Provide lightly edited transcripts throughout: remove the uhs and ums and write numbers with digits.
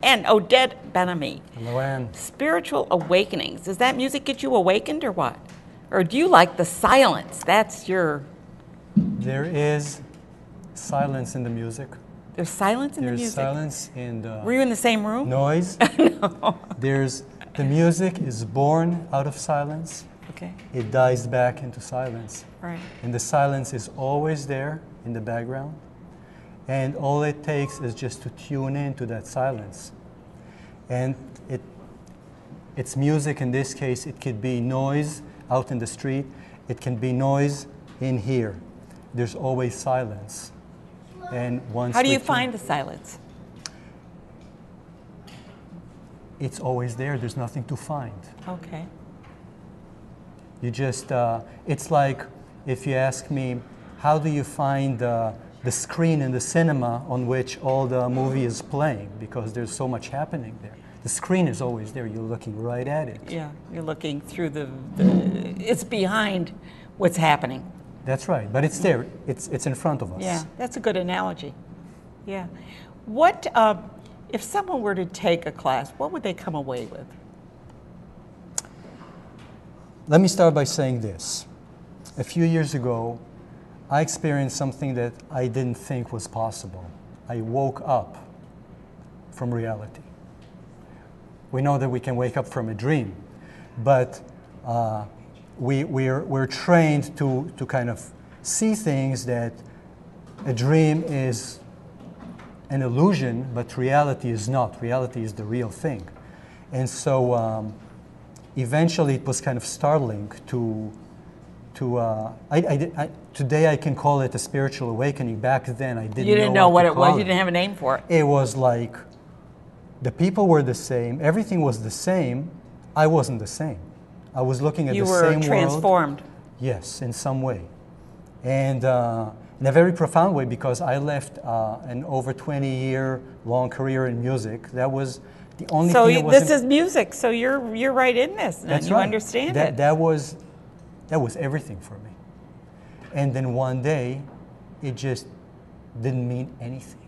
And Oded Ben-Ami. Hello, Anne. Spiritual awakenings. Does that music get you awakened or what? Or do you like the silence? That's your... There is silence in the music. There's silence in the music? There's silence in the... Were you in the same room? Noise. No. The music is born out of silence. Okay. It dies back into silence. Right. And the silence is always there in the background. And all it takes is just to tune into that silence. And it's music in this case. It could be noise out in the street. It can be noise in here. There's always silence. And once How do you find the silence? It's always there. There's nothing to find. Okay. You just, it's like if you ask me, how do you find the screen in the cinema on which all the movie is playing? Because there's so much happening there. The screen is always there. You're looking right at it. Yeah, you're looking through it's behind what's happening. That's right, but it's there. It's in front of us. Yeah, that's a good analogy. Yeah. What, if someone were to take a class, what would they come away with? Let me start by saying this. A few years ago, I experienced something that I didn't think was possible. I woke up from reality. We know that we can wake up from a dream, but we're trained to kind of see things that a dream is an illusion, but reality is not. Reality is the real thing. And so eventually it was kind of startling today I can call it a spiritual awakening. Back then I didn't know. You didn't know what it was. It. You didn't have a name for it. It was like the people were the same. Everything was the same. I wasn't the same. I was looking at the same world. You were transformed. Yes, in some way. And in a very profound way, because I left an over 20-year long career in music. That was the only thing that this is music, so you're right in this, and That's you right. understand it. That was everything for me. And then one day, it just didn't mean anything.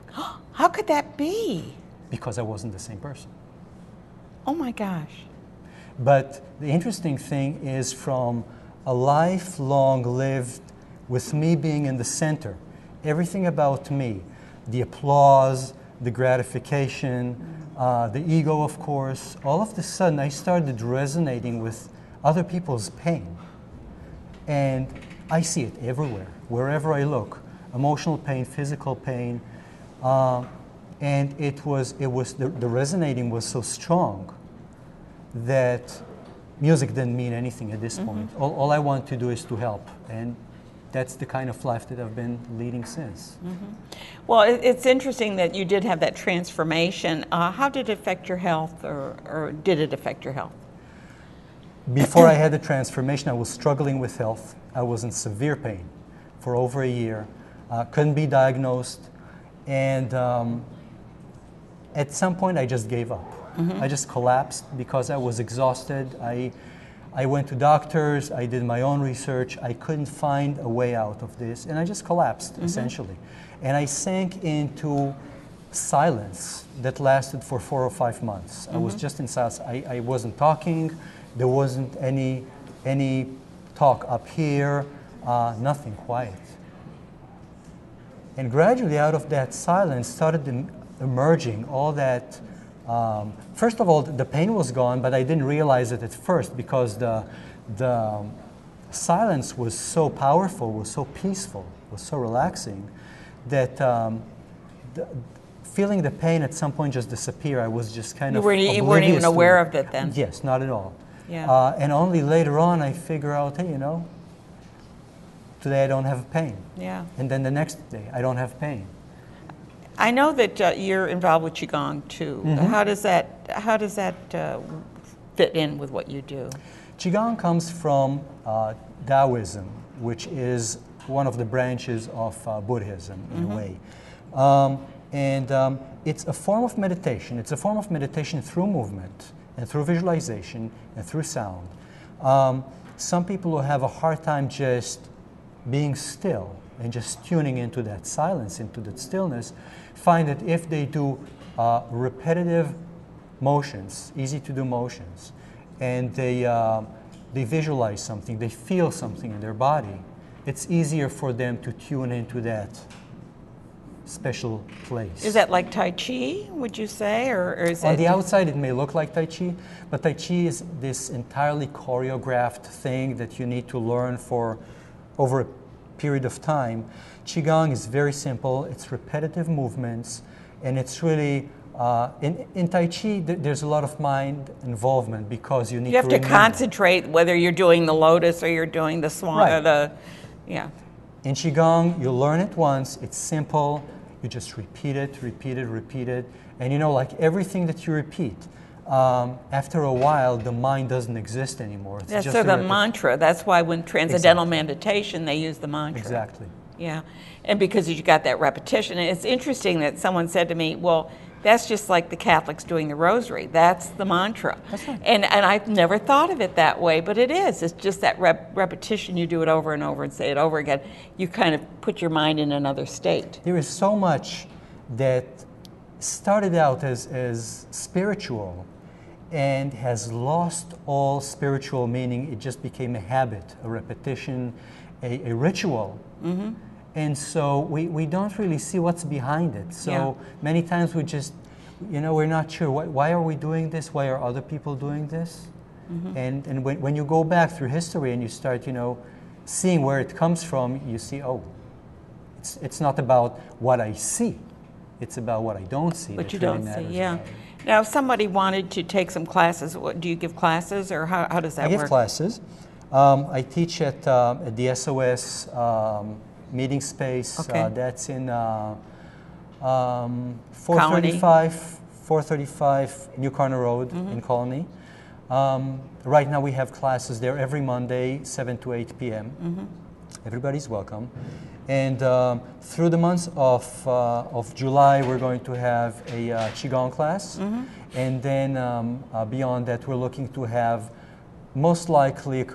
How could that be? Because I wasn't the same person. Oh my gosh. But the interesting thing is, from a lifelong lived with me being in the center, everything about me, the applause, the gratification, the ego, of course, all of a sudden I started resonating with other people's pain. And I see it everywhere, wherever I look. Emotional pain, physical pain. And the resonating was so strong that music didn't mean anything at this point. All I want to do is to help. And that's the kind of life that I've been leading since. Well, it's interesting that you did have that transformation. How did it affect your health, or did it affect your health? Before I had the transformation, I was struggling with health. I was in severe pain for over a year. Couldn't be diagnosed. And at some point, I just gave up. I just collapsed because I was exhausted. I went to doctors. I did my own research. I couldn't find a way out of this. And I just collapsed, essentially. And I sank into silence that lasted for 4 or 5 months. I was just in silence. I wasn't talking. There wasn't any talk up here, nothing, quiet. And gradually out of that silence started emerging all that, first of all, the pain was gone, but I didn't realize it at first because the silence was so powerful, was so peaceful, was so relaxing that feeling the pain at some point just disappeared. I was just kind of oblivious. You weren't even aware of it then? Yes, not at all. Yeah. And only later on I figure out, hey, today I don't have pain. Yeah. And then the next day I don't have pain. I know that you're involved with Qigong too. How does that fit in with what you do? Qigong comes from Taoism, which is one of the branches of Buddhism in a way. And it's a form of meditation. It's a form of meditation through movement and through visualization and through sound. Some people will have a hard time just being still and just tuning into that silence, into that stillness, find that if they do repetitive motions, easy to do motions, and they visualize something, they feel something in their body, it's easier for them to tune into that special place. Is that like Tai Chi, would you say, or is On it? the outside, it may look like Tai Chi, but Tai Chi is this entirely choreographed thing that you need to learn for over a period of time. Qigong is very simple. It's repetitive movements, and it's really in Tai Chi. There's a lot of mind involvement because you need You have to remember. concentrate whether you're doing the lotus or you're doing the swan, Right. or the, yeah. In Qigong, you learn it once, it's simple, you just repeat it, repeat it, repeat it. And you know, like everything that you repeat, after a while, the mind doesn't exist anymore. It's That's just so a the mantra. That's why when transcendental meditation, they use the mantra. Exactly. Yeah, and because you got that repetition. And it's interesting that someone said to me, well, that's just like the Catholics doing the rosary. That's the mantra. That's right. And I've never thought of it that way, but it is. It's just that repetition. You do it over and over and say it over again. You kind of put your mind in another state. There is so much that started out as spiritual and has lost all spiritual meaning. It just became a habit, a repetition, a ritual. Mm-hmm. And so we don't really see what's behind it. So many times we just, we're not sure. Why are we doing this? Why are other people doing this? Mm-hmm. And when you go back through history and you start, seeing where it comes from, you see, oh, it's not about what I see. It's about what I don't see. What you really don't see, matters yeah. about it. Now, if somebody wanted to take some classes, do you give classes, or how does that I work? give classes. I teach at the SOS meeting space. Okay. That's in 435 New Corner Road in Colony. Right now we have classes there every Monday, 7 to 8 p.m. Mm-hmm. Everybody's welcome. And through the months of July, we're going to have a Qigong class. Mm-hmm. And then beyond that, we're looking to have most likely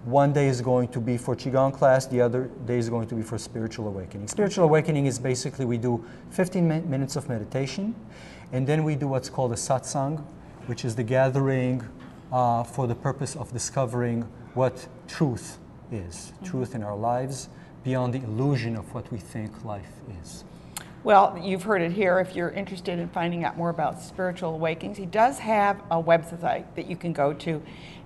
one day is going to be for Qigong class, the other day is going to be for spiritual awakening. Spiritual awakening is basically we do 15 minutes of meditation, and then we do what's called a satsang, which is the gathering for the purpose of discovering what truth is, truth in our lives, beyond the illusion of what we think life is. Well, you've heard it here. If you're interested in finding out more about spiritual awakenings, he does have a website that you can go to,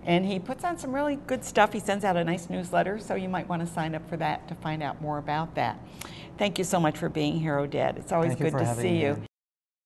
and he puts on some really good stuff. He sends out a nice newsletter, so you might want to sign up for that to find out more about that. Thank you so much for being here, Oded. It's always good to see you.